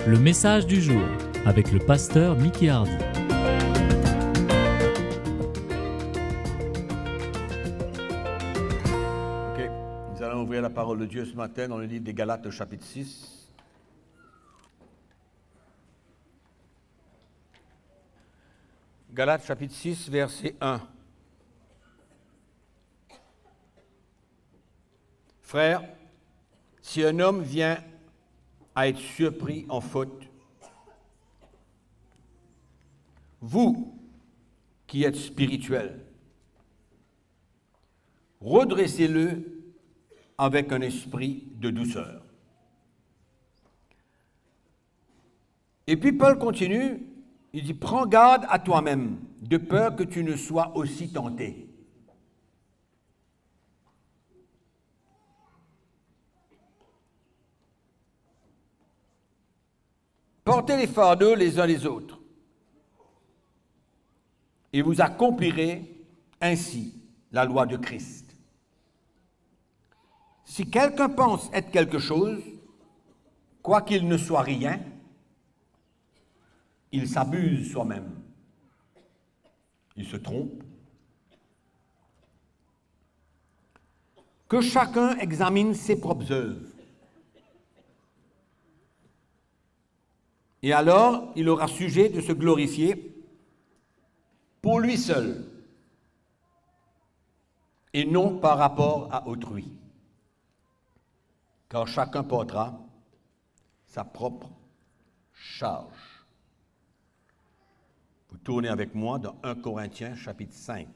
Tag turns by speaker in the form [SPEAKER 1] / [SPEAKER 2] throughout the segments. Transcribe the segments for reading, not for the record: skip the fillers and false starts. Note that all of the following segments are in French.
[SPEAKER 1] Le message du jour avec le pasteur Mickey Hardy.
[SPEAKER 2] Ok, nous allons ouvrir la parole de Dieu ce matin dans le livre des Galates, chapitre 6. Galates, chapitre 6, verset 1. Frères, si un homme vient à être surpris en faute, vous qui êtes spirituels, redressez-le avec un esprit de douceur. Et puis Paul continue, il dit, prends garde à toi-même, de peur que tu ne sois aussi tenté. Portez les fardeaux les uns les autres, et vous accomplirez ainsi la loi de Christ. Si quelqu'un pense être quelque chose, quoiqu'il ne soit rien, il s'abuse soi-même. Il se trompe. Que chacun examine ses propres œuvres. Et alors, il aura sujet de se glorifier pour lui seul et non par rapport à autrui. Car chacun portera sa propre charge. Vous tournez avec moi dans 1 Corinthiens, chapitre 5.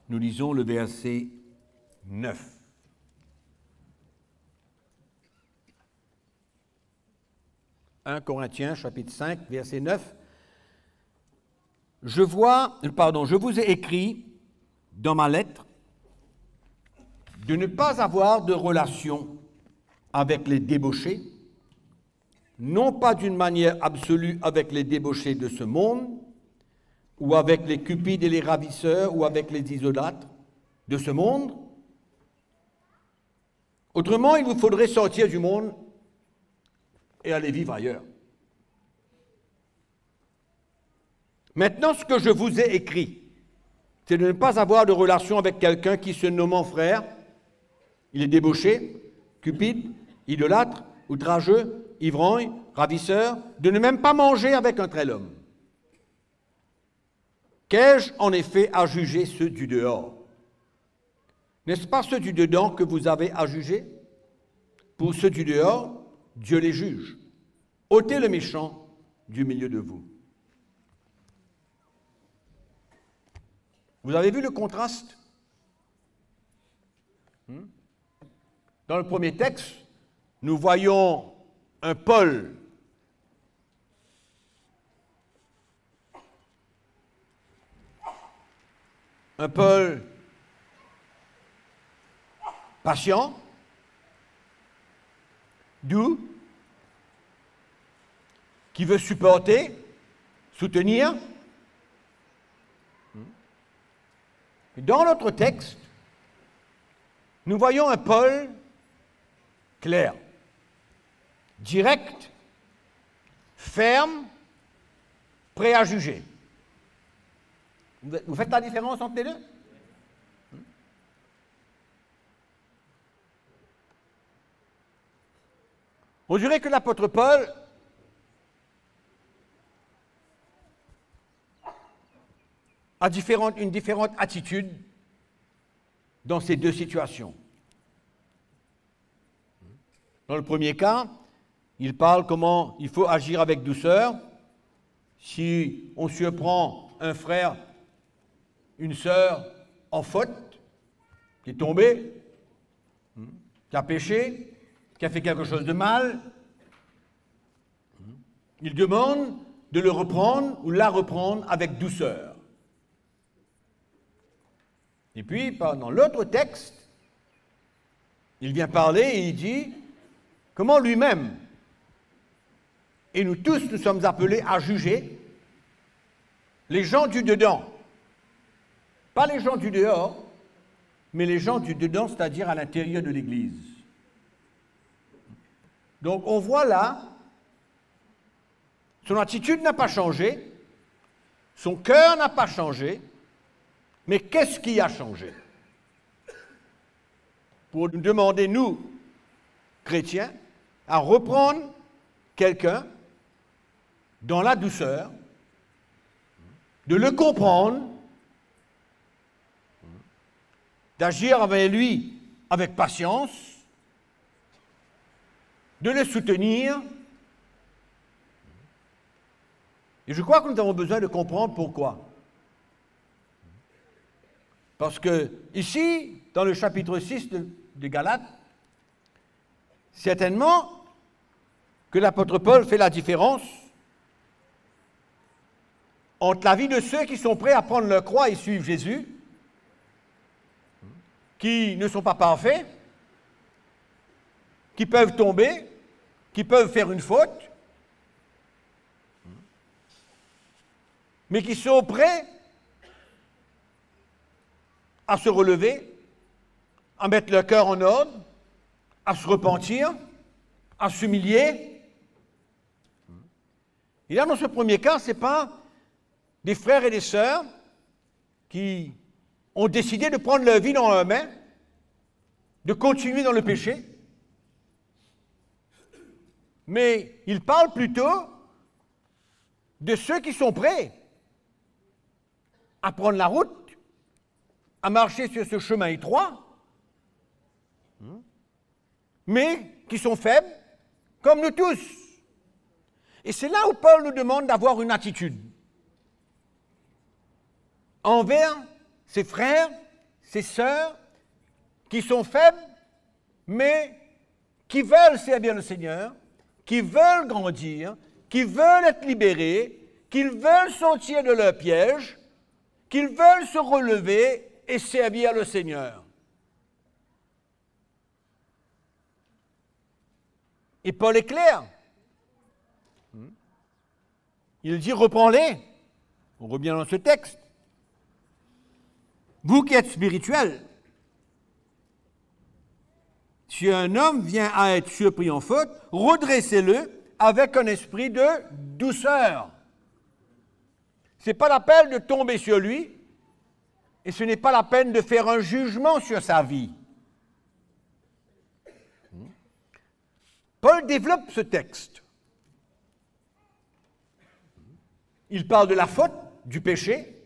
[SPEAKER 2] Nous lisons le verset 9. 1 Corinthiens, chapitre 5, verset 9. Je vous ai écrit dans ma lettre de ne pas avoir de relation avec les débauchés, non pas d'une manière absolue avec les débauchés de ce monde, ou avec les cupides et les ravisseurs, ou avec les idolâtres de ce monde. Autrement, il vous faudrait sortir du monde et aller vivre ailleurs. Maintenant, ce que je vous ai écrit, c'est de ne pas avoir de relation avec quelqu'un qui, se nommant frère, il est débauché, cupide, idolâtre, outrageux, ivrogne, ravisseur, de ne même pas manger avec un tel homme. Qu'ai-je en effet à juger ceux du dehors? N'est-ce pas ceux du dedans que vous avez à juger? Pour ceux du dehors, Dieu les juge. Ôtez le méchant du milieu de vous. Vous avez vu le contraste? Dans le premier texte, nous voyons un Paul patient, doux, qui veut supporter, soutenir. Dans notre texte, nous voyons un Paul clair, direct, ferme, prêt à juger. Vous faites la différence entre les deux? On dirait que l'apôtre Paul a une différente attitude dans ces deux situations. Dans le premier cas, il parle comment il faut agir avec douceur. Si on surprend un frère, une sœur en faute, qui est tombé, qui a péché, qui a fait quelque chose de mal, il demande de le reprendre ou la reprendre avec douceur. Et puis, dans l'autre texte, il vient parler et il dit comment lui-même, et nous tous, nous sommes appelés à juger les gens du dedans, pas les gens du dehors, mais les gens du dedans, c'est-à-dire à l'intérieur de l'Église. Donc on voit là, son attitude n'a pas changé, son cœur n'a pas changé, mais qu'est-ce qui a changé? Pour nous demander, nous, chrétiens, à reprendre quelqu'un dans la douceur, de le comprendre, d'agir avec lui avec patience, de le soutenir. Et je crois que nous avons besoin de comprendre pourquoi. Parce que ici, dans le chapitre 6 de Galates, certainement que l'apôtre Paul fait la différence entre la vie de ceux qui sont prêts à prendre leur croix et suivre Jésus, qui ne sont pas parfaits, qui peuvent tomber, qui peuvent faire une faute, mais qui sont prêts à se relever, à mettre leur cœur en ordre, à se repentir, à s'humilier. Et là, dans ce premier cas, ce n'est pas des frères et des sœurs qui ont décidé de prendre leur vie dans leurs mains, de continuer dans le péché, mais il parle plutôt de ceux qui sont prêts à prendre la route, à marcher sur ce chemin étroit, mais qui sont faibles, comme nous tous. Et c'est là où Paul nous demande d'avoir une attitude envers ses frères, ses sœurs, qui sont faibles, mais qui veulent servir le Seigneur, qui veulent grandir, qui veulent être libérés, qui veulent sortir de leur piège, qu'ils veulent se relever et servir le Seigneur. Et Paul est clair. Il dit, reprends-les. On revient dans ce texte. Vous qui êtes spirituels, si un homme vient à être surpris en faute, redressez-le avec un esprit de douceur. Ce n'est pas la peine de tomber sur lui, et ce n'est pas la peine de faire un jugement sur sa vie. Paul développe ce texte. Il parle de la faute, du péché,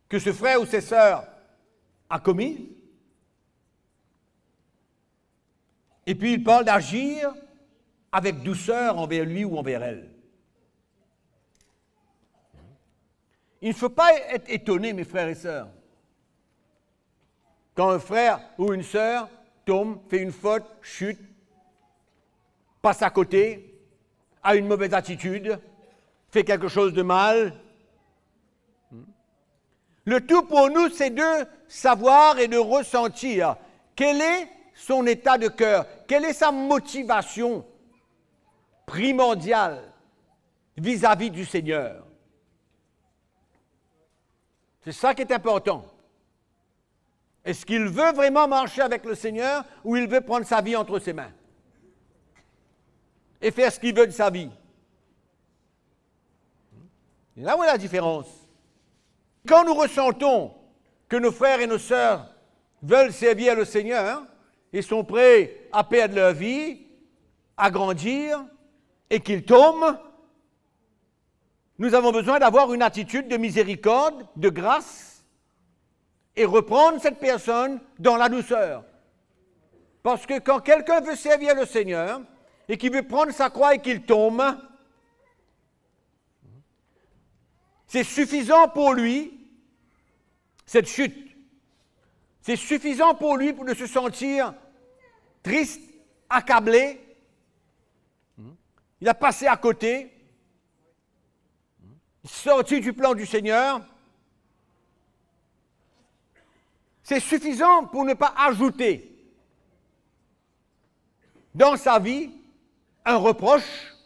[SPEAKER 2] que ce frère ou ses sœurs a commis. Et puis il parle d'agir avec douceur envers lui ou envers elle. Il ne faut pas être étonné, mes frères et sœurs, quand un frère ou une sœur tombe, fait une faute, chute, passe à côté, a une mauvaise attitude, fait quelque chose de mal. Le tout pour nous, c'est de savoir et de ressentir quel est son état de cœur, quelle est sa motivation primordiale vis-à-vis du Seigneur. C'est ça qui est important. Est-ce qu'il veut vraiment marcher avec le Seigneur ou il veut prendre sa vie entre ses mains et faire ce qu'il veut de sa vie? Et là où est la différence. Quand nous ressentons que nos frères et nos sœurs veulent servir le Seigneur et sont prêts à perdre leur vie, à grandir et qu'ils tombent, nous avons besoin d'avoir une attitude de miséricorde, de grâce et reprendre cette personne dans la douceur. Parce que quand quelqu'un veut servir le Seigneur et qu'il veut prendre sa croix et qu'il tombe, c'est suffisant pour lui, cette chute. C'est suffisant pour lui pour de se sentir triste, accablé. Il a passé à côté. Il est sorti du plan du Seigneur. C'est suffisant pour ne pas ajouter dans sa vie un reproche,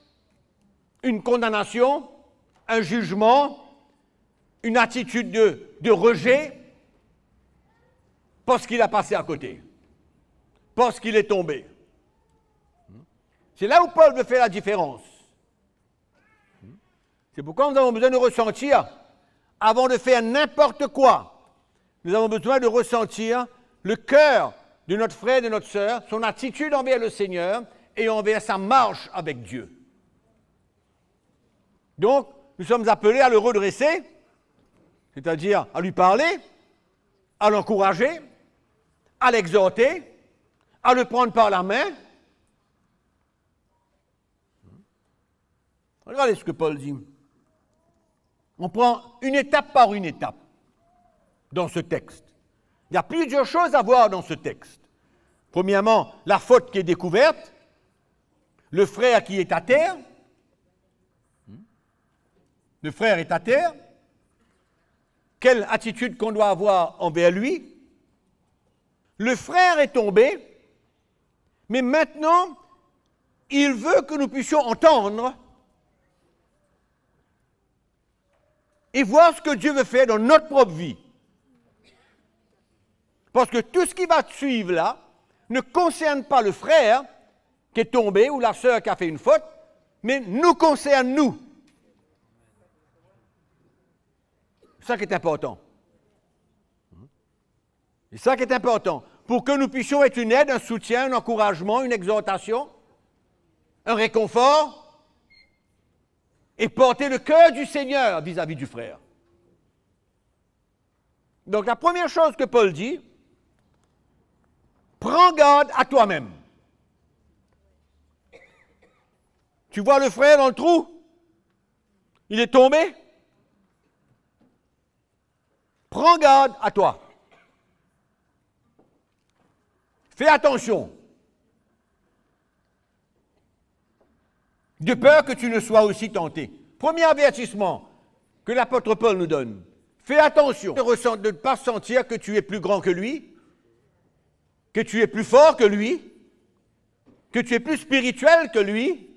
[SPEAKER 2] une condamnation, un jugement, une attitude de rejet. parce qu'il a passé à côté, parce qu'il est tombé. C'est là où Paul veut faire la différence. C'est pourquoi nous avons besoin de ressentir, avant de faire n'importe quoi, nous avons besoin de ressentir le cœur de notre frère et de notre sœur, son attitude envers le Seigneur et envers sa marche avec Dieu. Donc, nous sommes appelés à le redresser, c'est-à-dire à lui parler, à l'encourager, à l'exhorter, à le prendre par la main. Regardez ce que Paul dit. On prend une étape par une étape dans ce texte. Il y a plusieurs choses à voir dans ce texte. Premièrement, la faute qui est découverte, le frère qui est à terre. Le frère est à terre. Quelle attitude qu'on doit avoir envers lui? Le frère est tombé, mais maintenant, il veut que nous puissions entendre et voir ce que Dieu veut faire dans notre propre vie. Parce que tout ce qui va suivre là ne concerne pas le frère qui est tombé ou la sœur qui a fait une faute, mais nous concerne nous. C'est ça qui est important. C'est ça qui est important. Pour que nous puissions être une aide, un soutien, un encouragement, une exhortation, un réconfort, et porter le cœur du Seigneur vis-à-vis du frère. Donc la première chose que Paul dit, prends garde à toi-même. Tu vois le frère dans le trou? Il est tombé? Prends garde à toi. Fais attention. De peur que tu ne sois aussi tenté. Premier avertissement que l'apôtre Paul nous donne. Fais attention de ne pas sentir que tu es plus grand que lui, que tu es plus fort que lui, que tu es plus spirituel que lui,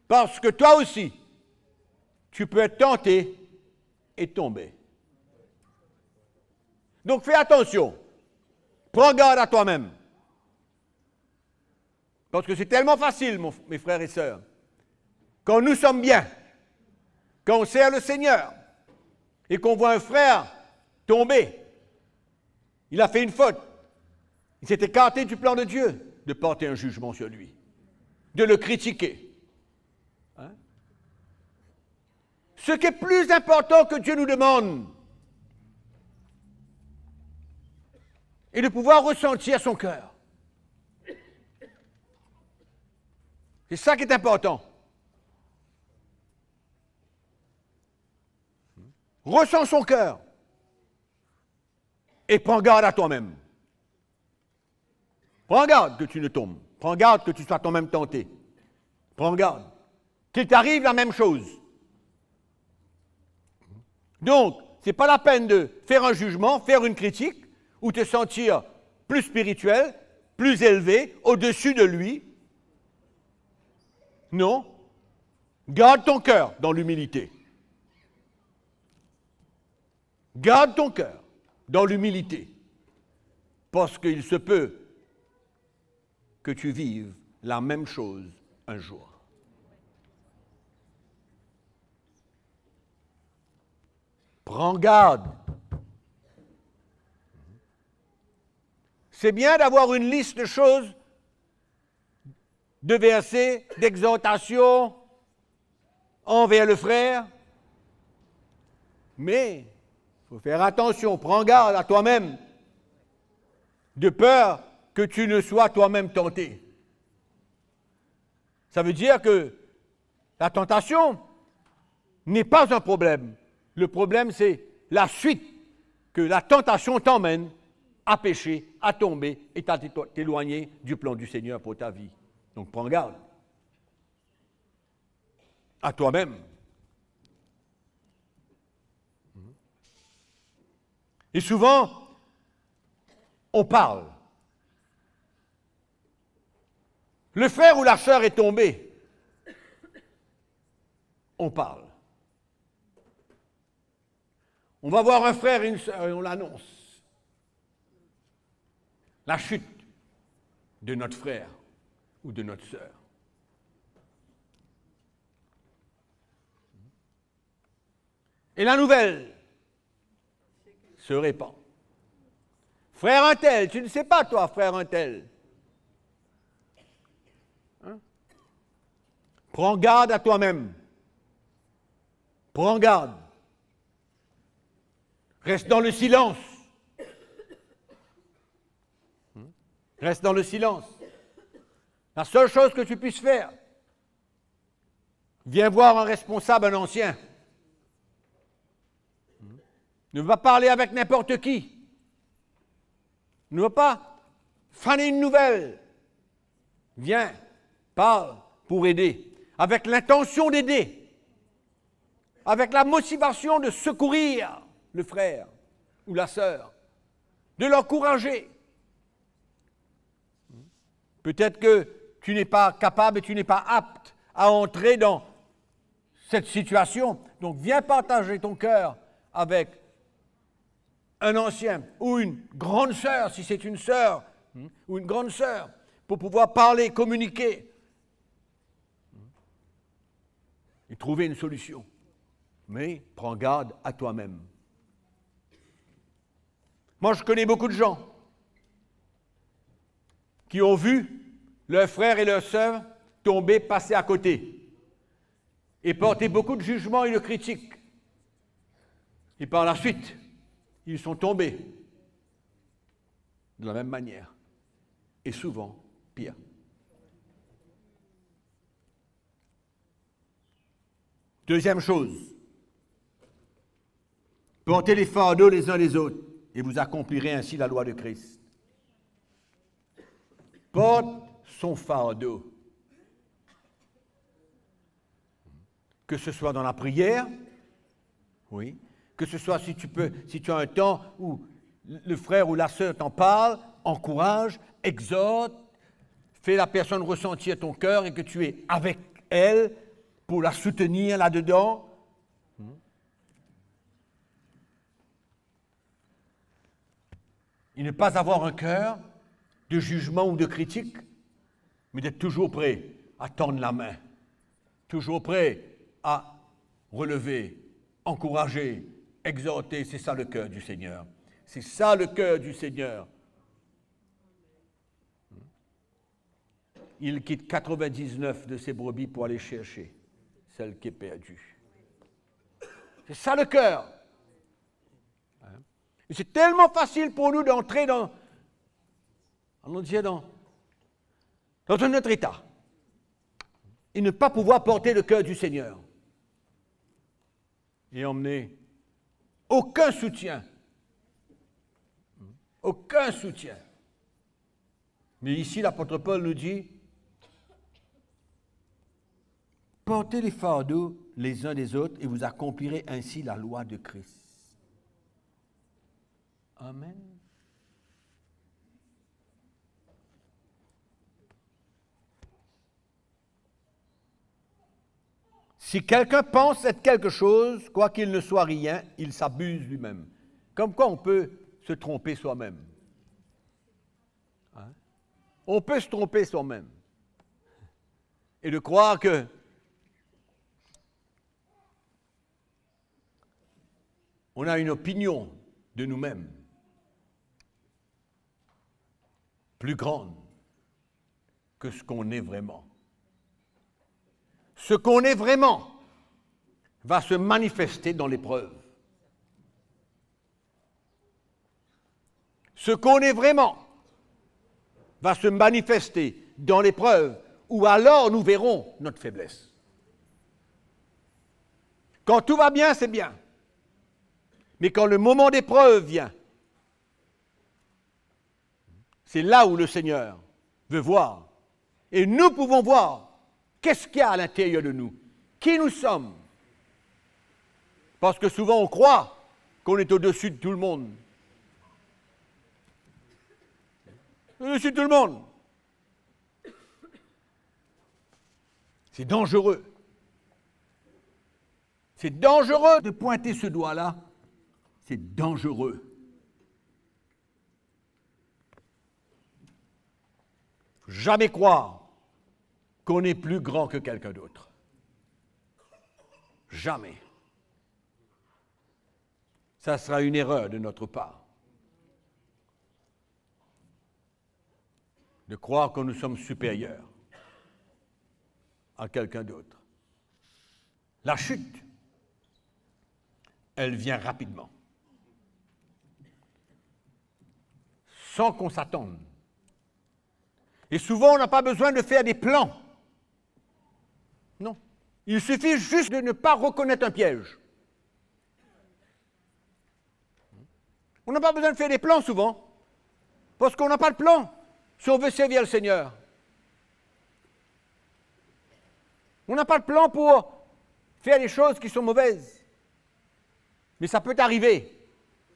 [SPEAKER 2] parce que toi aussi, tu peux être tenté et tomber. Donc fais attention. Prends garde à toi-même. Parce que c'est tellement facile, mes frères et sœurs, quand nous sommes bien, quand on sert le Seigneur, et qu'on voit un frère tomber, il a fait une faute, il s'est écarté du plan de Dieu, de porter un jugement sur lui, de le critiquer. Hein? Ce qui est plus important que Dieu nous demande, est de pouvoir ressentir son cœur. C'est ça qui est important. Ressens son cœur et prends garde à toi-même. Prends garde que tu ne tombes. Prends garde que tu sois toi-même tenté. Prends garde qu'il t'arrive la même chose. Donc, ce n'est pas la peine de faire un jugement, faire une critique ou te sentir plus spirituel, plus élevé, au-dessus de lui. Non. Garde ton cœur dans l'humilité. Garde ton cœur dans l'humilité. Parce qu'il se peut que tu vives la même chose un jour. Prends garde. C'est bien d'avoir une liste de choses, de versets, d'exhortations envers le frère, mais il faut faire attention, prends garde à toi-même, de peur que tu ne sois toi-même tenté. Ça veut dire que la tentation n'est pas un problème. Le problème, c'est la suite que la tentation t'emmène à pécher, à tomber et à t'éloigner du plan du Seigneur pour ta vie. Donc prends garde à toi-même. Et souvent, on parle. Le frère ou la sœur est tombé. On parle. On va voir un frère et une sœur et on l'annonce. la chute de notre frère ou de notre sœur. Et la nouvelle se répand. Frère un tel, tu ne sais pas toi, frère un tel. Hein? Prends garde à toi-même. Prends garde. Reste dans le silence. Reste dans le silence. La seule chose que tu puisses faire, viens voir un responsable, un ancien. Ne va parler avec n'importe qui. Ne va pas faner une nouvelle. Viens, parle pour aider, avec l'intention d'aider, avec la motivation de secourir le frère ou la sœur, de l'encourager. Peut-être que tu n'es pas capable et tu n'es pas apte à entrer dans cette situation. Donc viens partager ton cœur avec un ancien ou une grande sœur, si c'est une sœur, ou une grande sœur, pour pouvoir parler, communiquer et trouver une solution. Mais prends garde à toi-même. Moi, je connais beaucoup de gens qui ont vu leurs frères et leurs sœurs tomber, passer à côté et porter beaucoup de jugements et de critiques. Et par la suite, ils sont tombés de la même manière et souvent pire. Deuxième chose, portez les fardeaux les uns les autres et vous accomplirez ainsi la loi de Christ. Porte son fardeau. Que ce soit dans la prière, oui, que ce soit si tu as un temps où le frère ou la sœur t'en parle, encourage, exhorte, fais la personne ressentir ton cœur et que tu es avec elle pour la soutenir là-dedans. Et ne pas avoir un cœur de jugement ou de critique, mais d'être toujours prêt à tendre la main, toujours prêt à relever, encourager, exhorter. C'est ça le cœur du Seigneur. C'est ça le cœur du Seigneur. Il quitte 99 de ses brebis pour aller chercher celle qui est perdue. C'est ça le cœur. Et c'est tellement facile pour nous d'entrer dans notre état et ne pas pouvoir porter le cœur du Seigneur et emmener aucun soutien. Aucun soutien. Mais ici, l'apôtre Paul nous dit, portez les fardeaux les uns des autres et vous accomplirez ainsi la loi de Christ. Amen. Si quelqu'un pense être quelque chose, quoi qu'il ne soit rien, il s'abuse lui-même. Comme quoi on peut se tromper soi-même. Hein? On peut se tromper soi-même. Et de croire que on a une opinion de nous-mêmes plus grande que ce qu'on est vraiment. Ce qu'on est vraiment va se manifester dans l'épreuve. Ce qu'on est vraiment va se manifester dans l'épreuve, où alors nous verrons notre faiblesse. Quand tout va bien, c'est bien. Mais quand le moment d'épreuve vient, c'est là où le Seigneur veut voir. Et nous pouvons voir qu'est-ce qu'il y a à l'intérieur de nous, qui nous sommes. Parce que souvent on croit qu'on est au-dessus de tout le monde. Au-dessus de tout le monde. C'est dangereux. C'est dangereux de pointer ce doigt-là. C'est dangereux. Jamais croire qu'on est plus grand que quelqu'un d'autre. Jamais. Ça sera une erreur de notre part. De croire que nous sommes supérieurs à quelqu'un d'autre. La chute, elle vient rapidement, sans qu'on s'attende. Et souvent, on n'a pas besoin de faire des plans. Non. Il suffit juste de ne pas reconnaître un piège. On n'a pas besoin de faire des plans souvent, parce qu'on n'a pas de plan si on veut servir le Seigneur. On n'a pas de plan pour faire des choses qui sont mauvaises. Mais ça peut arriver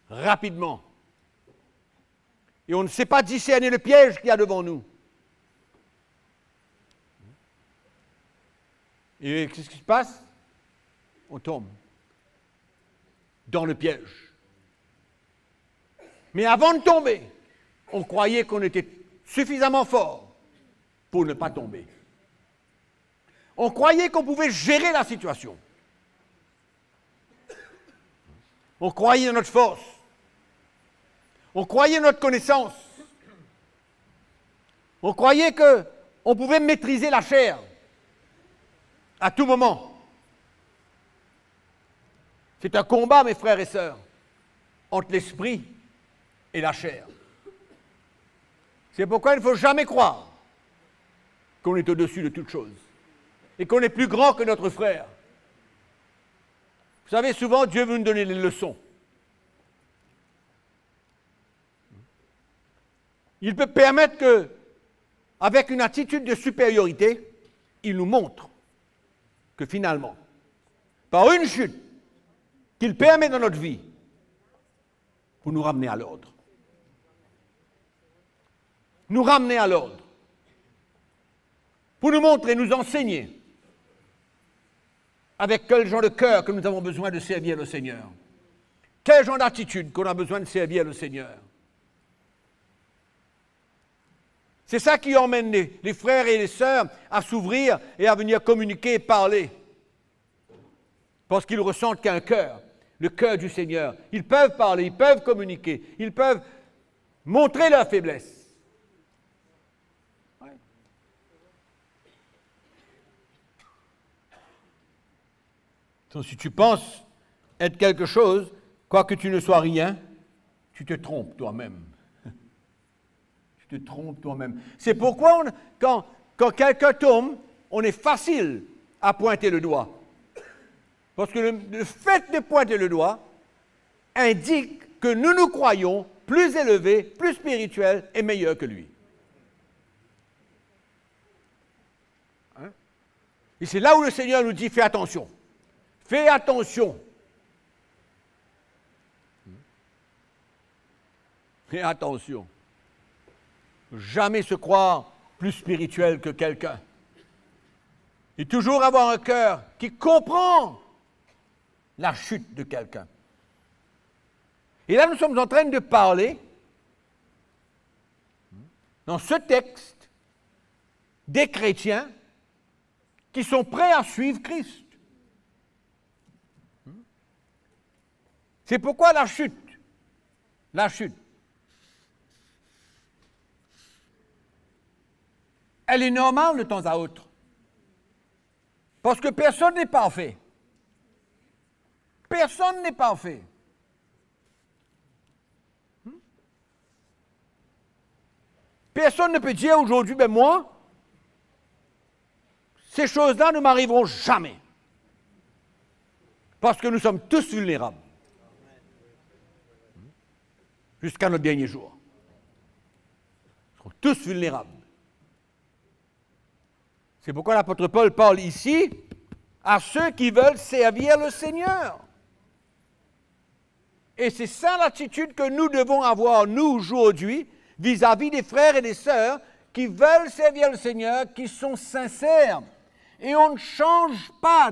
[SPEAKER 2] rapidement. Et on ne sait pas discerner le piège qu'il y a devant nous. Et qu'est-ce qui se passe? On tombe dans le piège. Mais avant de tomber, on croyait qu'on était suffisamment fort pour ne pas tomber. On croyait qu'on pouvait gérer la situation. On croyait en notre force. On croyait en notre connaissance. On croyait qu'on pouvait maîtriser la chair à tout moment. C'est un combat, mes frères et sœurs, entre l'esprit et la chair. C'est pourquoi il ne faut jamais croire qu'on est au-dessus de toute chose et qu'on est plus grand que notre frère. Vous savez, souvent, Dieu veut nous donner des leçons. Il peut permettre que, avec une attitude de supériorité, il nous montre que finalement, par une chute qu'il permet dans notre vie, pour nous ramener à l'ordre. Nous ramener à l'ordre. Pour nous montrer, nous enseigner avec quel genre de cœur que nous avons besoin de servir le Seigneur. Quel genre d'attitude qu'on a besoin de servir le Seigneur. C'est ça qui emmène les frères et les sœurs à s'ouvrir et à venir communiquer et parler. Parce qu'ils ressentent qu'il y a un cœur, le cœur du Seigneur. Ils peuvent parler, ils peuvent communiquer, ils peuvent montrer leur faiblesse. Ouais. Donc, si tu penses être quelque chose, quoique tu ne sois rien, tu te trompes toi-même. Tu te trompes toi-même. C'est pourquoi, quand quelqu'un tombe, on est facile à pointer le doigt. Parce que le fait de pointer le doigt indique que nous nous croyons plus élevés, plus spirituels et meilleurs que lui. Hein? Et c'est là où le Seigneur nous dit, fais attention. Fais attention. Fais attention. Jamais se croire plus spirituel que quelqu'un. Et toujours avoir un cœur qui comprend la chute de quelqu'un. Et là, nous sommes en train de parler, dans ce texte, des chrétiens qui sont prêts à suivre Christ. C'est pourquoi la chute, elle est normale de temps à autre. Parce que personne n'est parfait. Personne n'est parfait. Personne ne peut dire aujourd'hui, ben moi, ces choses-là ne m'arriveront jamais. Parce que nous sommes tous vulnérables. Jusqu'à notre dernier jour. Nous sommes tous vulnérables. C'est pourquoi l'apôtre Paul parle ici à ceux qui veulent servir le Seigneur. Et c'est ça l'attitude que nous devons avoir, nous, aujourd'hui, vis-à-vis des frères et des sœurs qui veulent servir le Seigneur, qui sont sincères. Et on ne change pas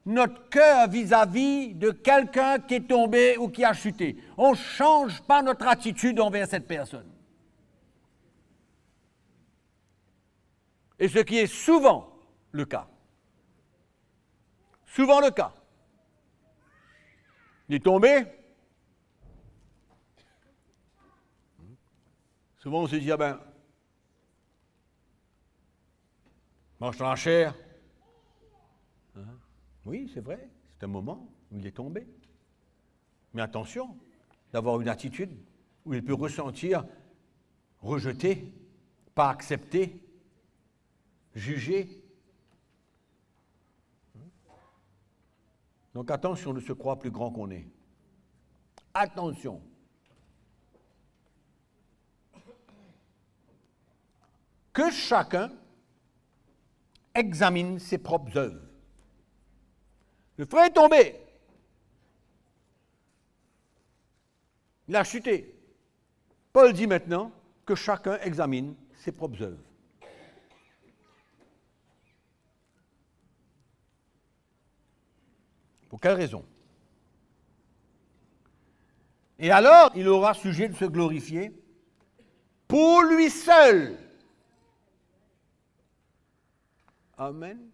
[SPEAKER 2] notre cœur vis-à-vis de quelqu'un qui est tombé ou qui a chuté. On ne change pas notre attitude envers cette personne. Et ce qui est souvent le cas. Souvent le cas. Il est tombé. Souvent on se dit, ah ben, mange dans la chair. Oui, c'est vrai, c'est un moment où il est tombé. Mais attention, d'avoir une attitude où il peut ressentir rejeté, pas accepté, jugé. Donc attention de se croire plus grand qu'on est. Attention. Que chacun examine ses propres œuvres. Le frère est tombé. Il a chuté. Paul dit maintenant que chacun examine ses propres œuvres. Pour quelle raison? Et alors, il aura sujet de se glorifier pour lui seul. Amen.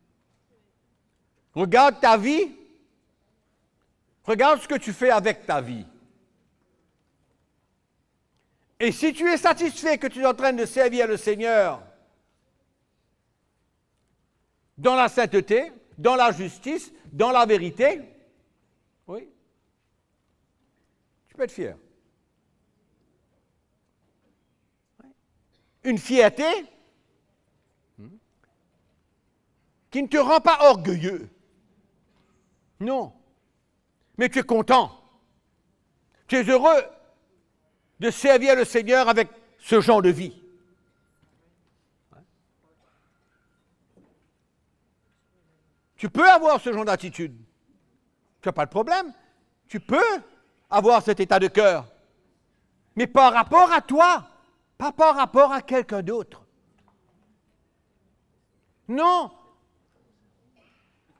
[SPEAKER 2] Regarde ta vie. Regarde ce que tu fais avec ta vie. Et si tu es satisfait que tu es en train de servir le Seigneur dans la sainteté, dans la justice, dans la vérité, oui, tu peux être fier. Une fierté qui ne te rend pas orgueilleux. Non. Mais tu es content. Tu es heureux de servir le Seigneur avec ce genre de vie. Tu peux avoir ce genre d'attitude. Tu n'as pas de problème. Tu peux avoir cet état de cœur. Mais par rapport à toi, pas par rapport à quelqu'un d'autre. Non.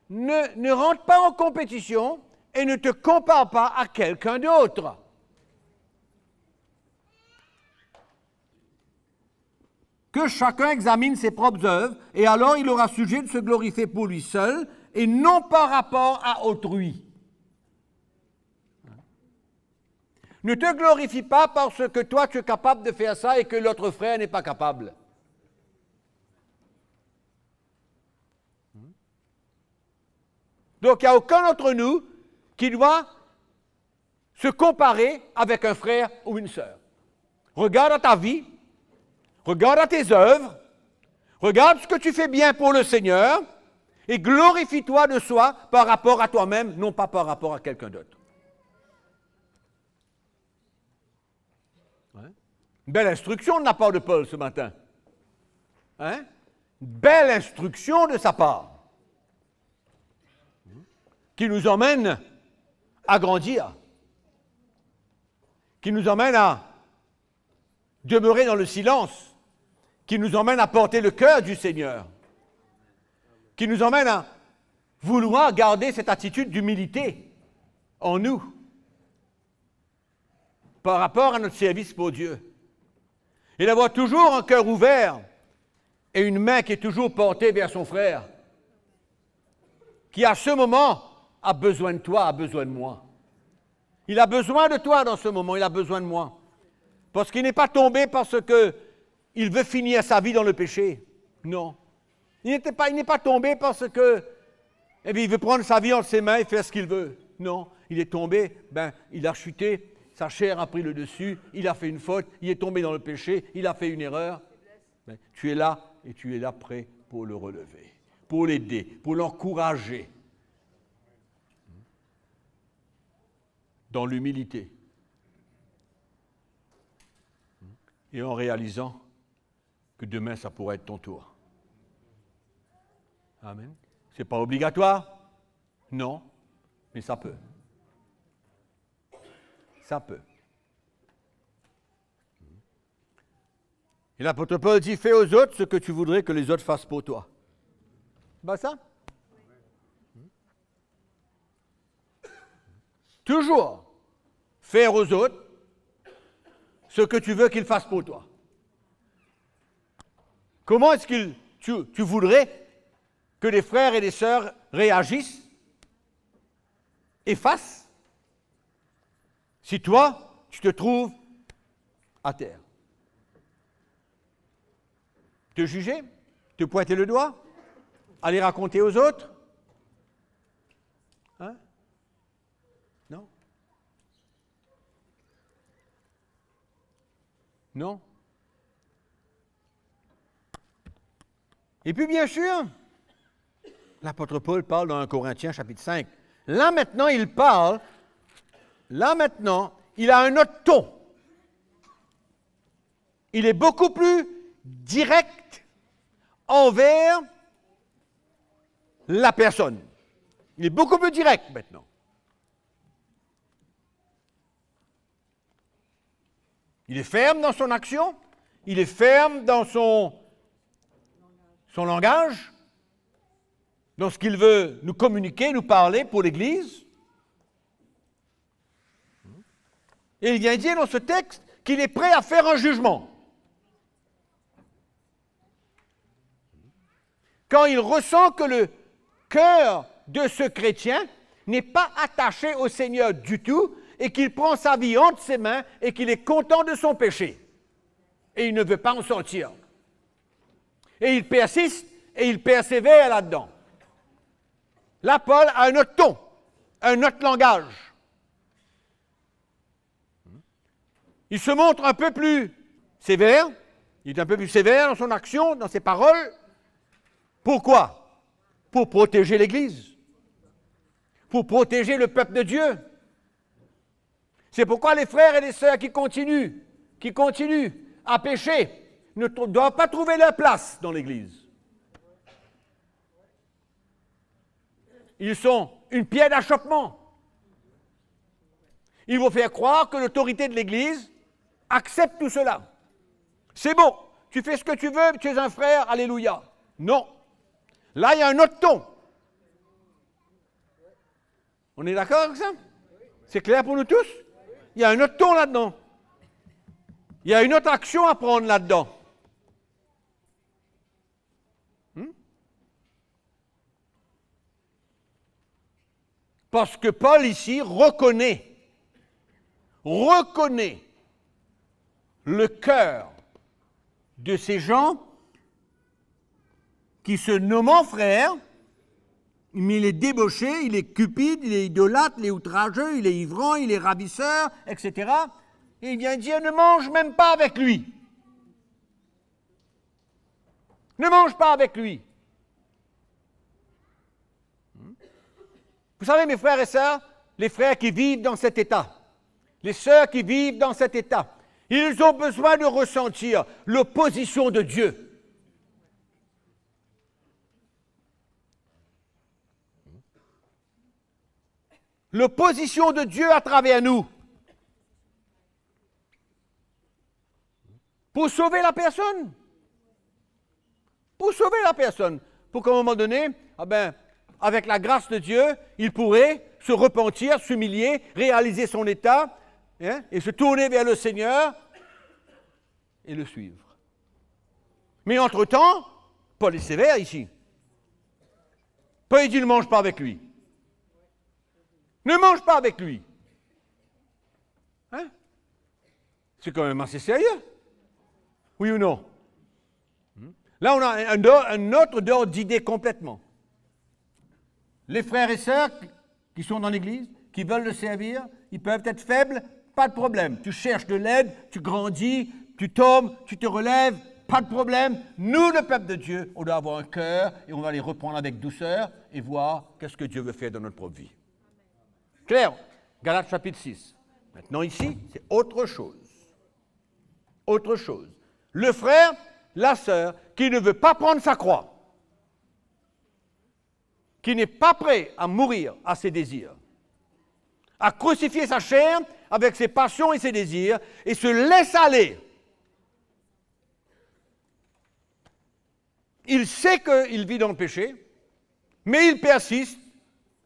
[SPEAKER 2] Ne rentre pas en compétition et ne te compare pas à quelqu'un d'autre. Que chacun examine ses propres œuvres, et alors il aura sujet de se glorifier pour lui seul, et non par rapport à autrui. Ne te glorifie pas parce que toi tu es capable de faire ça et que l'autre frère n'est pas capable. Donc il n'y a aucun d'entre nous qui doit se comparer avec un frère ou une sœur. Regarde à ta vie. Regarde à tes œuvres, regarde ce que tu fais bien pour le Seigneur et glorifie-toi de soi par rapport à toi-même, non pas par rapport à quelqu'un d'autre. Ouais. Belle instruction de la part de Paul ce matin. Hein? Belle instruction de sa part qui nous emmène à grandir, qui nous emmène à demeurer dans le silence, qui nous emmène à porter le cœur du Seigneur, qui nous emmène à vouloir garder cette attitude d'humilité en nous par rapport à notre service pour Dieu. Et d'avoir toujours un cœur ouvert et une main qui est toujours portée vers son frère, qui à ce moment a besoin de toi, a besoin de moi. Il a besoin de toi dans ce moment, il a besoin de moi. Parce qu'il n'est pas tombé parce qu'il veut finir sa vie dans le péché. Non. Il n'est pas tombé parce que, il veut prendre sa vie entre ses mains et faire ce qu'il veut. Non. Il est tombé, il a chuté, sa chair a pris le dessus, il a fait une faute, il est tombé dans le péché, il a fait une erreur. Tu es là et tu es là prêt pour le relever, pour l'aider, pour l'encourager. Dans l'humilité. Et en réalisant que demain, ça pourrait être ton tour. Amen. Ce n'est pas obligatoire? Non, mais ça peut. Ça peut. Et l'apôtre Paul dit, fais aux autres ce que tu voudrais que les autres fassent pour toi. Ça. Toujours faire aux autres ce que tu veux qu'ils fassent pour toi. Comment est-ce que tu voudrais que les frères et les sœurs réagissent et fassent si toi, tu te trouves à terre? Te juger? Te pointer le doigt? Aller raconter aux autres? Hein? Non? Non? Et puis bien sûr, l'apôtre Paul parle dans 1 Corinthiens chapitre 5. Là maintenant, il parle, il a un autre ton. Il est beaucoup plus direct envers la personne. Il est beaucoup plus direct maintenant. Il est ferme dans son action, il est ferme dans son langage, dans ce qu'il veut nous communiquer, nous parler pour l'Église. Et il vient dire dans ce texte qu'il est prêt à faire un jugement. Quand il ressent que le cœur de ce chrétien n'est pas attaché au Seigneur du tout et qu'il prend sa vie entre ses mains et qu'il est content de son péché. Et il ne veut pas en sortir. Et il persiste et il persévère là-dedans. Là, Paul a un autre ton, un autre langage. Il se montre un peu plus sévère, il est un peu plus sévère dans son action, dans ses paroles. Pourquoi? Pour protéger l'Église, pour protéger le peuple de Dieu. C'est pourquoi les frères et les sœurs qui continuent à pécher ne doivent pas trouver leur place dans l'Église. Ils sont une pierre d'achoppement. Ils vont faire croire que l'autorité de l'Église accepte tout cela. C'est bon, tu fais ce que tu veux, tu es un frère, alléluia. Non. Là, il y a un autre ton. On est d'accord avec ça? C'est clair pour nous tous? Il y a un autre ton là-dedans. Il y a une autre action à prendre là-dedans. Parce que Paul ici reconnaît le cœur de ces gens qui se nomment frères, mais il est débauché, il est cupide, il est idolâtre, il est outrageux, il est ivran, il est ravisseur, etc. Et il vient dire, ne mange même pas avec lui. Ne mange pas avec lui. Vous savez, mes frères et sœurs, les frères qui vivent dans cet état, les sœurs qui vivent dans cet état, ils ont besoin de ressentir l'opposition de Dieu. L'opposition de Dieu à travers nous. Pour sauver la personne. Pour sauver la personne. Pour qu'à un moment donné, avec la grâce de Dieu, il pourrait se repentir, s'humilier, réaliser son état, et se tourner vers le Seigneur et le suivre. Mais entre-temps, Paul est sévère ici. Paul dit ne mange pas avec lui. Ne mange pas avec lui. Hein? C'est quand même assez sérieux. Oui ou non? Là, on a un autre ordre d'idée complètement. Les frères et sœurs qui sont dans l'Église, qui veulent le servir, ils peuvent être faibles, pas de problème. Tu cherches de l'aide, tu grandis, tu tombes, tu te relèves, pas de problème. Nous, le peuple de Dieu, on doit avoir un cœur et on va les reprendre avec douceur et voir qu'est-ce que Dieu veut faire dans notre propre vie. Clair? Galates chapitre 6. Maintenant ici, c'est autre chose. Autre chose. Le frère, la sœur, qui ne veut pas prendre sa croix, qui n'est pas prêt à mourir à ses désirs, à crucifier sa chair avec ses passions et ses désirs, et se laisse aller. Il sait qu'il vit dans le péché, mais il persiste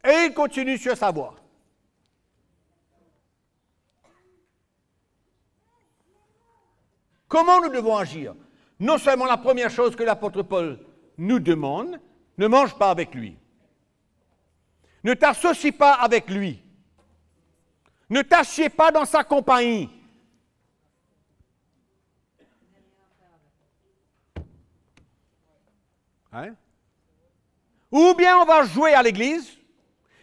[SPEAKER 2] et il continue sur sa voie. Comment nous devons agir? Non seulement la première chose que l'apôtre Paul nous demande, ne mange pas avec lui. Ne t'associe pas avec lui. Ne t'assieds pas dans sa compagnie. Hein? Ou bien on va jouer à l'église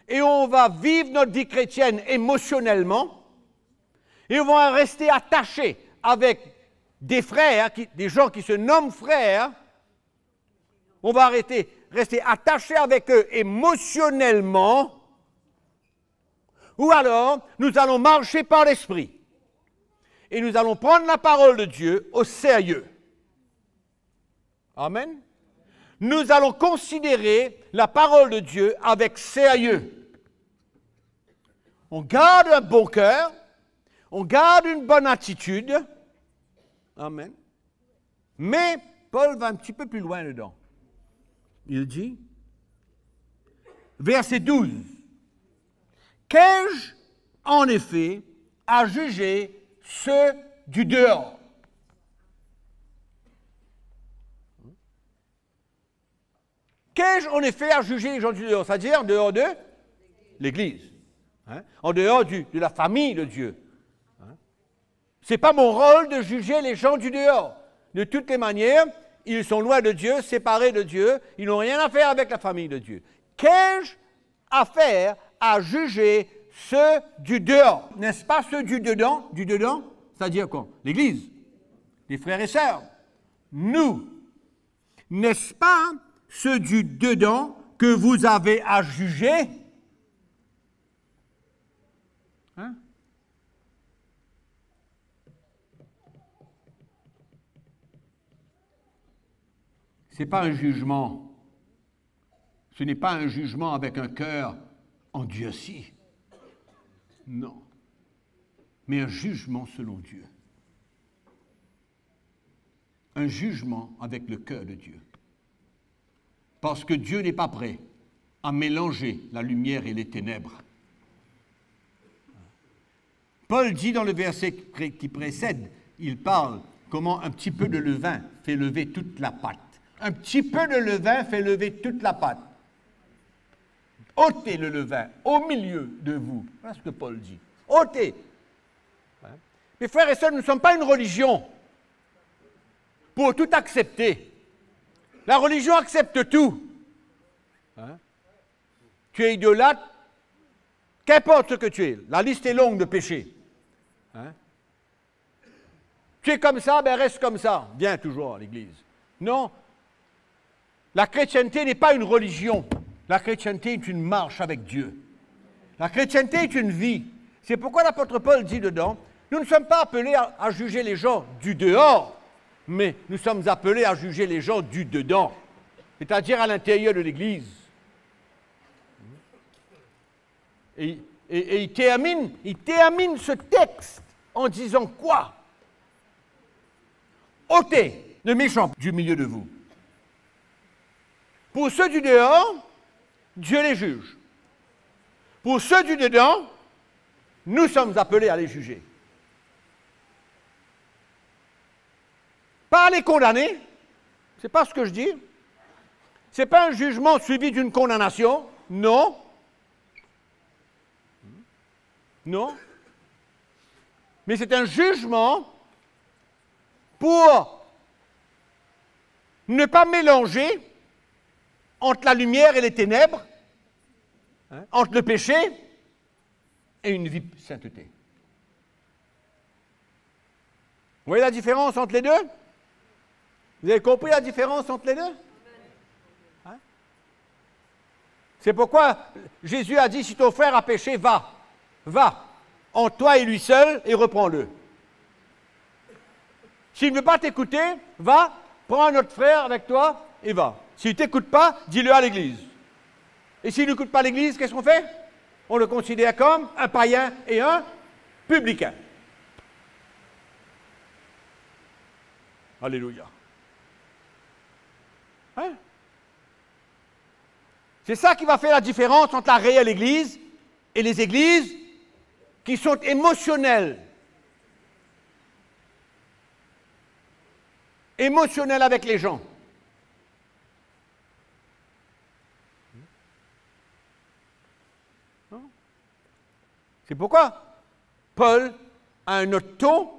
[SPEAKER 2] et on va vivre notre vie chrétienne émotionnellement et on va rester attaché avec des frères, des gens qui se nomment frères. On va rester attaché avec eux émotionnellement, ou alors nous allons marcher par l'esprit et nous allons prendre la parole de Dieu au sérieux. Amen. Nous allons considérer la parole de Dieu avec sérieux. On garde un bon cœur, on garde une bonne attitude. Amen. Mais Paul va un petit peu plus loin dedans. Il dit, verset 12, « Qu'ai-je en effet à juger ceux du dehors ?» Qu'ai-je en effet à juger les gens du dehors? C'est-à-dire en dehors de l'Église, hein? En dehors de la famille de Dieu. Hein? Ce n'est pas mon rôle de juger les gens du dehors. De toutes les manières, ils sont loin de Dieu, séparés de Dieu, ils n'ont rien à faire avec la famille de Dieu. Qu'ai-je à faire à juger ceux du dehors? N'est-ce pas ceux du dedans? Du dedans, c'est-à-dire quoi? L'Église, les frères et sœurs. Nous, n'est-ce pas ceux du dedans que vous avez à juger? Hein? Ce n'est pas un jugement. Ce n'est pas un jugement avec un cœur endurci. Non. Mais un jugement selon Dieu. Un jugement avec le cœur de Dieu. Parce que Dieu n'est pas prêt à mélanger la lumière et les ténèbres. Paul dit dans le verset qui précède, il parle comment un petit peu de levain fait lever toute la pâte. Un petit peu de levain fait lever toute la pâte. Ôtez le levain au milieu de vous. Voilà ce que Paul dit. Ôtez. Mes frères et sœurs, nous ne sommes pas une religion pour tout accepter. La religion accepte tout. Hein? Tu es idolâtre, qu'importe ce que tu es. La liste est longue de péchés. Hein? Tu es comme ça, ben reste comme ça. Viens toujours à l'église. Non. La chrétienté n'est pas une religion. La chrétienté est une marche avec Dieu. La chrétienté est une vie. C'est pourquoi l'apôtre Paul dit dedans, nous ne sommes pas appelés à juger les gens du dehors, mais nous sommes appelés à juger les gens du dedans, c'est-à-dire à l'intérieur de l'Église. Et il termine ce texte en disant quoi? Ôtez le méchant du milieu de vous. Pour ceux du dehors, Dieu les juge. Pour ceux du dedans, nous sommes appelés à les juger. Pas à les condamner, c'est pas ce que je dis. C'est pas un jugement suivi d'une condamnation, non. Non. Mais c'est un jugement pour ne pas mélanger entre la lumière et les ténèbres, hein, entre le péché et une vie de sainteté. Vous voyez la différence entre les deux? Vous avez compris la différence entre les deux? Hein? C'est pourquoi Jésus a dit, si ton frère a péché, va, entre toi et lui seul, et reprends-le. S'il ne veut pas t'écouter, va, prends un autre frère avec toi et va. S'il ne t'écoute pas, dis-le à l'église. Et s'il n'écoute pas l'église, qu'est-ce qu'on fait? On le considère comme un païen et un publicain. Alléluia. Hein? C'est ça qui va faire la différence entre la réelle église et les églises qui sont émotionnelles. Émotionnelles avec les gens. C'est pourquoi Paul a un autre ton.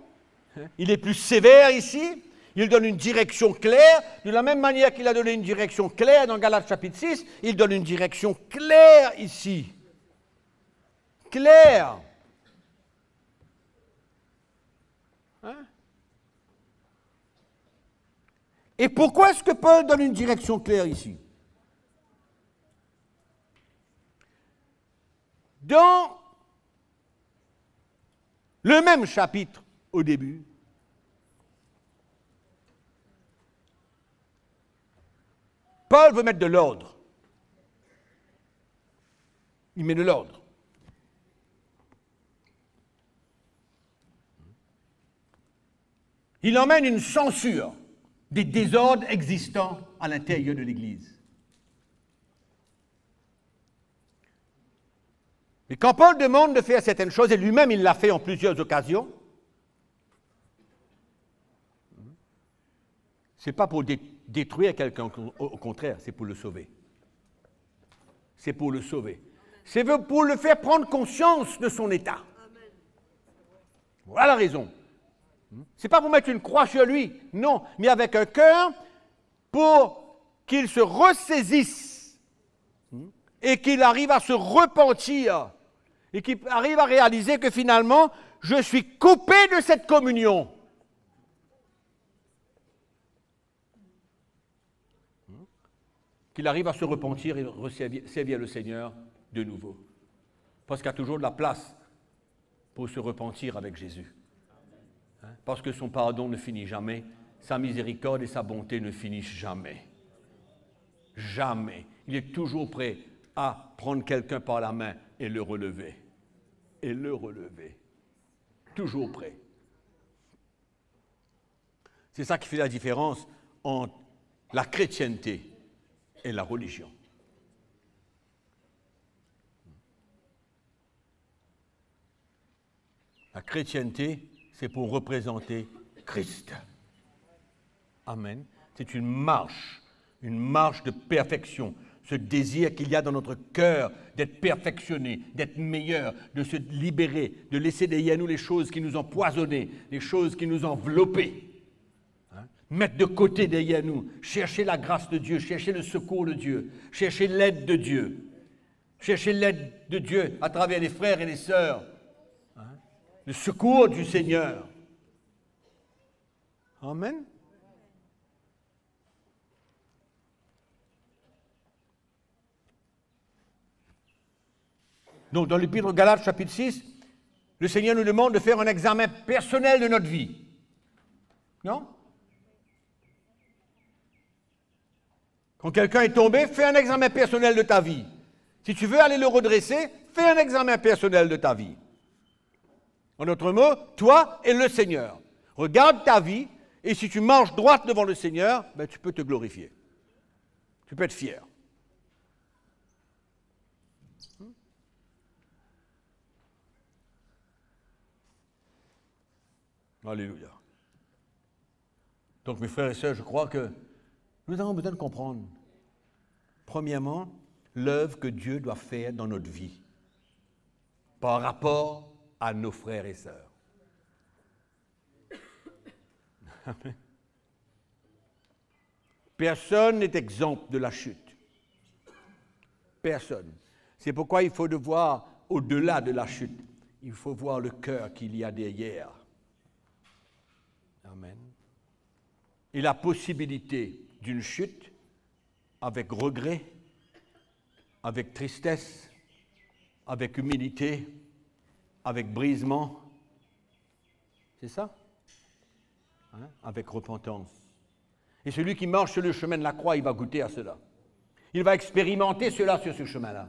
[SPEAKER 2] Il est plus sévère ici. Il donne une direction claire. De la même manière qu'il a donné une direction claire dans Galates chapitre 6, il donne une direction claire ici. Claire. Hein? Et pourquoi est-ce que Paul donne une direction claire ici? Dans le même chapitre au début, Paul veut mettre de l'ordre. Il met de l'ordre. Il emmène une censure des désordres existants à l'intérieur de l'Église. Mais quand Paul demande de faire certaines choses, et lui-même il l'a fait en plusieurs occasions, ce n'est pas pour détruire quelqu'un, au contraire, c'est pour le sauver. C'est pour le sauver. C'est pour le faire prendre conscience de son état. Voilà la raison. Ce n'est pas pour mettre une croix sur lui, non, mais avec un cœur pour qu'il se ressaisisse et qu'il arrive à se repentir et qu'il arrive à réaliser que finalement, je suis coupé de cette communion. Qu'il arrive à se repentir et servir le Seigneur de nouveau. Parce qu'il y a toujours de la place pour se repentir avec Jésus. Parce que son pardon ne finit jamais, sa miséricorde et sa bonté ne finissent jamais. Jamais. Il est toujours prêt à prendre quelqu'un par la main et le relever. Et le relever. Toujours prêt. C'est ça qui fait la différence entre la chrétienté et la religion. La chrétienté, c'est pour représenter Christ. Amen. C'est une marche de perfection. Ce désir qu'il y a dans notre cœur d'être perfectionné, d'être meilleur, de se libérer, de laisser derrière nous les choses qui nous ont poisonnés, les choses qui nous ont enveloppés. Mettre de côté derrière nous, chercher la grâce de Dieu, chercher le secours de Dieu, chercher l'aide de Dieu, chercher l'aide de Dieu à travers les frères et les sœurs, le secours du Seigneur. Amen. Donc, dans l'Épître aux Galates, chapitre 6, le Seigneur nous demande de faire un examen personnel de notre vie. Non? Quand quelqu'un est tombé, fais un examen personnel de ta vie. Si tu veux aller le redresser, fais un examen personnel de ta vie. En d'autres mots, toi et le Seigneur. Regarde ta vie, et si tu marches droite devant le Seigneur, ben, tu peux te glorifier. Tu peux être fier. Alléluia. Donc, mes frères et sœurs, je crois que nous avons besoin de comprendre, premièrement, l'œuvre que Dieu doit faire dans notre vie par rapport à nos frères et sœurs. Personne n'est exempt de la chute. Personne. C'est pourquoi il faut voir au-delà de la chute. Il faut voir le cœur qu'il y a derrière. Amen. Et la possibilité d'une chute avec regret, avec tristesse, avec humilité, avec brisement. C'est ça? Avec repentance. Et celui qui marche sur le chemin de la croix, il va goûter à cela. Il va expérimenter cela sur ce chemin-là.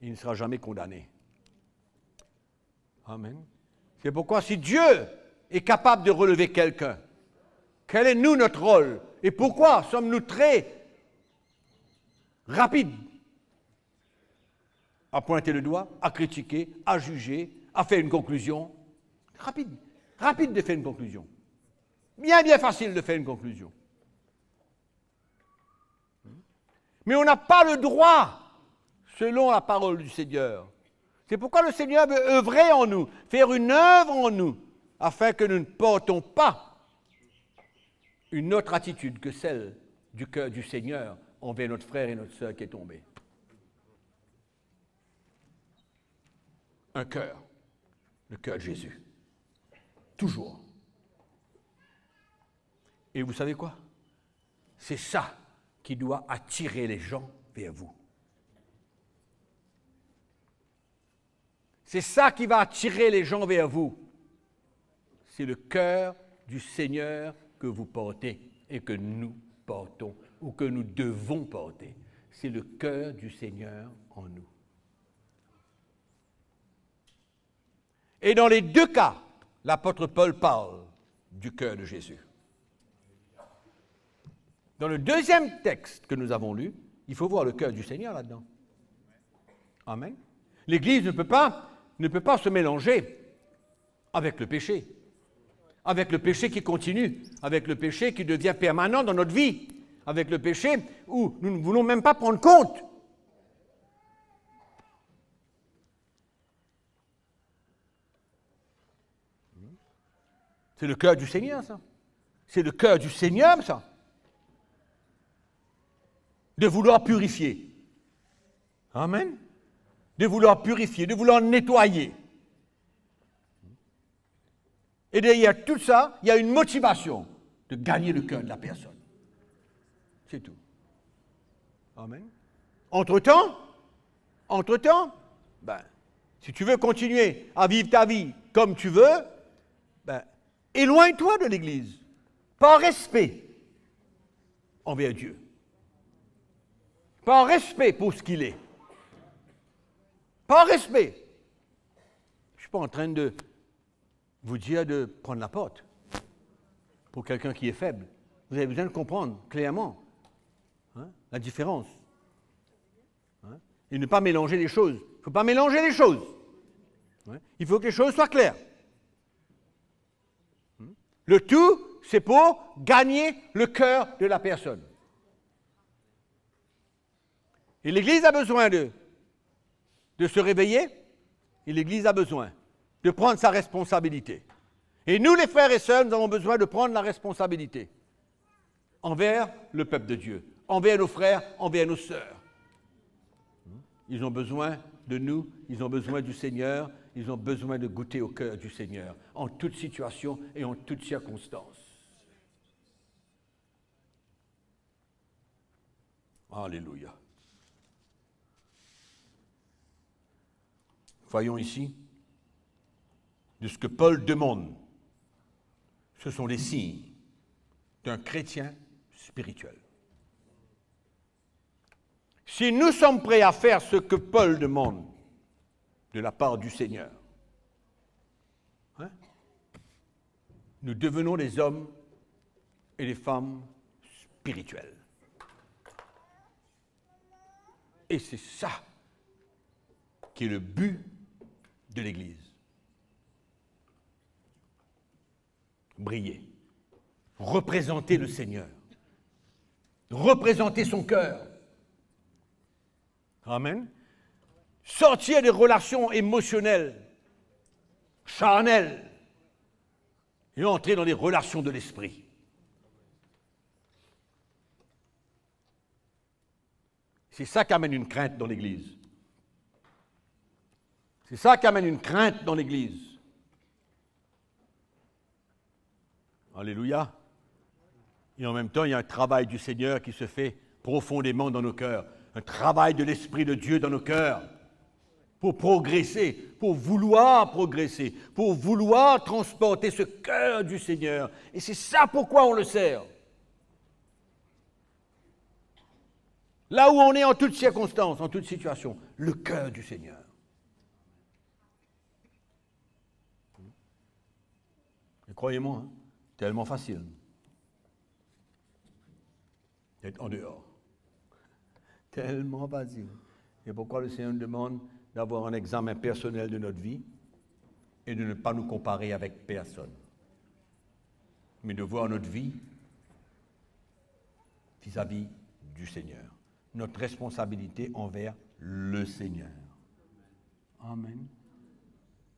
[SPEAKER 2] Il ne sera jamais condamné. Amen. C'est pourquoi si Dieu est capable de relever quelqu'un, quel est nous notre rôle? Et pourquoi sommes-nous très rapides à pointer le doigt, à critiquer, à juger, à faire une conclusion? Rapide de faire une conclusion. Bien facile de faire une conclusion. Mais on n'a pas le droit, selon la parole du Seigneur, C'est pourquoi le Seigneur veut œuvrer en nous, faire une œuvre en nous, afin que nous ne portons pas une autre attitude que celle du cœur du Seigneur envers notre frère et notre sœur qui est tombé. Un cœur, le cœur de Jésus. Toujours. Et vous savez quoi? C'est ça qui doit attirer les gens vers vous. C'est ça qui va attirer les gens vers vous. C'est le cœur du Seigneur que vous portez et que nous portons ou que nous devons porter. C'est le cœur du Seigneur en nous. Et dans les deux cas, l'apôtre Paul parle du cœur de Jésus. Dans le deuxième texte que nous avons lu, il faut voir le cœur du Seigneur là-dedans. Amen. L'Église ne peut pas se mélanger avec le péché qui continue, avec le péché qui devient permanent dans notre vie, avec le péché où nous ne voulons même pas prendre compte. C'est le cœur du Seigneur, ça. C'est le cœur du Seigneur, ça. De vouloir purifier. Amen. De vouloir purifier, de vouloir nettoyer. Et derrière tout ça, il y a une motivation de gagner le cœur de la personne. C'est tout. Amen. Entre-temps, si tu veux continuer à vivre ta vie comme tu veux, éloigne-toi de l'Église, par respect envers Dieu, par respect pour ce qu'il est, par respect. Je ne suis pas en train de vous dire de prendre la porte pour quelqu'un qui est faible. Vous avez besoin de comprendre clairement la différence. Et ne pas mélanger les choses. Il ne faut pas mélanger les choses. Il faut que les choses soient claires. Le tout, c'est pour gagner le cœur de la personne. Et l'Église a besoin de se réveiller, et l'Église a besoin de prendre sa responsabilité. Et nous, les frères et sœurs, nous avons besoin de prendre la responsabilité envers le peuple de Dieu, envers nos frères, envers nos sœurs. Ils ont besoin de nous, ils ont besoin du Seigneur, ils ont besoin de goûter au cœur du Seigneur, en toute situation et en toutes circonstances. Alléluia. Voyons ici, de ce que Paul demande, ce sont les signes d'un chrétien spirituel. Si nous sommes prêts à faire ce que Paul demande de la part du Seigneur, nous devenons des hommes et des femmes spirituels. Et c'est ça qui est le but de l'Église. Briller, représenter le Seigneur, représenter son cœur. Amen. Sortir des relations émotionnelles, charnelles, et entrer dans les relations de l'esprit. C'est ça qui amène une crainte dans l'Église. C'est ça qui amène une crainte dans l'Église. Alléluia. Et en même temps, il y a un travail du Seigneur qui se fait profondément dans nos cœurs. Un travail de l'Esprit de Dieu dans nos cœurs. Pour progresser, pour vouloir progresser, pour vouloir transporter ce cœur du Seigneur. Et c'est ça pourquoi on le sert. Là où on est en toutes circonstances, en toute situation, le cœur du Seigneur. Et croyez-moi, tellement facile d'être en dehors. Tellement facile. Et pourquoi le Seigneur nous demande d'avoir un examen personnel de notre vie et de ne pas nous comparer avec personne, mais de voir notre vie vis-à-vis du Seigneur. Notre responsabilité envers le Seigneur. Amen.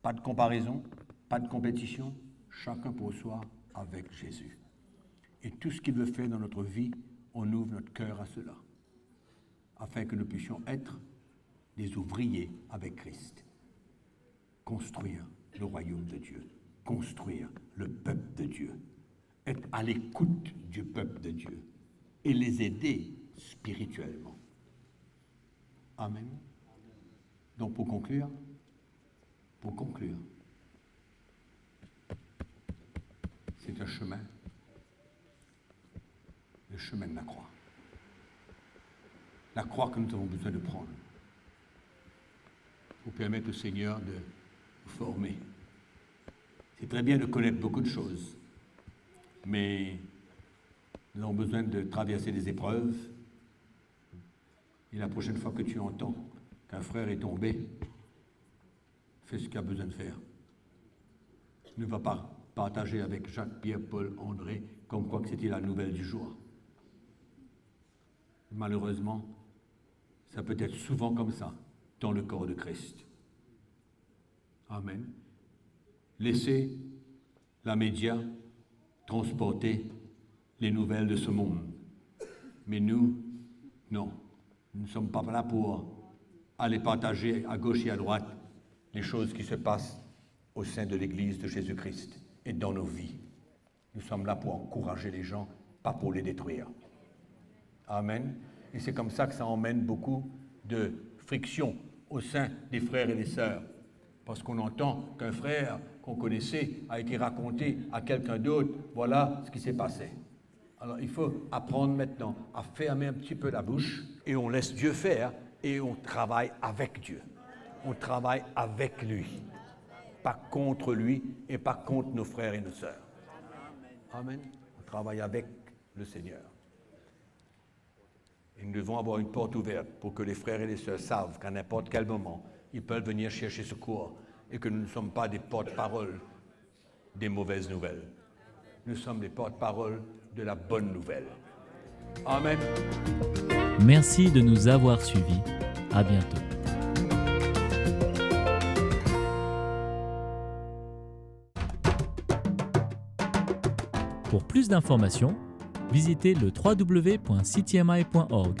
[SPEAKER 2] Pas de comparaison, pas de compétition, chacun pour soi avec Jésus. Et tout ce qu'il veut faire dans notre vie, on ouvre notre cœur à cela, afin que nous puissions être des ouvriers avec Christ. Construire le royaume de Dieu, construire le peuple de Dieu, être à l'écoute du peuple de Dieu et les aider spirituellement. Amen. Donc pour conclure, c'est un chemin, le chemin de la croix. La croix que nous avons besoin de prendre pour permettre au Seigneur de nous former. C'est très bien de connaître beaucoup de choses, mais nous avons besoin de traverser des épreuves. Et la prochaine fois que tu entends qu'un frère est tombé, fais ce qu'il a besoin de faire. Ne va pas partager avec Jacques, Pierre, Paul, André, comme quoi que c'était la nouvelle du jour. Malheureusement, ça peut être souvent comme ça dans le corps de Christ. Amen. Laissez la média transporter les nouvelles de ce monde. Mais nous, non. Nous ne sommes pas là pour aller partager à gauche et à droite les choses qui se passent au sein de l'Église de Jésus-Christ et dans nos vies. Nous sommes là pour encourager les gens, pas pour les détruire. Amen. Et c'est comme ça que ça emmène beaucoup de friction au sein des frères et des sœurs. Parce qu'on entend qu'un frère qu'on connaissait a été raconté à quelqu'un d'autre, voilà ce qui s'est passé. Alors il faut apprendre maintenant à fermer un petit peu la bouche et on laisse Dieu faire et on travaille avec Dieu. On travaille avec lui, pas contre lui et pas contre nos frères et nos sœurs. Amen. On travaille avec le Seigneur. Et nous devons avoir une porte ouverte pour que les frères et les sœurs savent qu'à n'importe quel moment, ils peuvent venir chercher secours et que nous ne sommes pas des porte-paroles des mauvaises nouvelles. Nous sommes les porte-paroles de la bonne nouvelle. Amen.
[SPEAKER 1] Merci de nous avoir suivis. À bientôt. Pour plus d'informations, visitez le www.ctmi.org.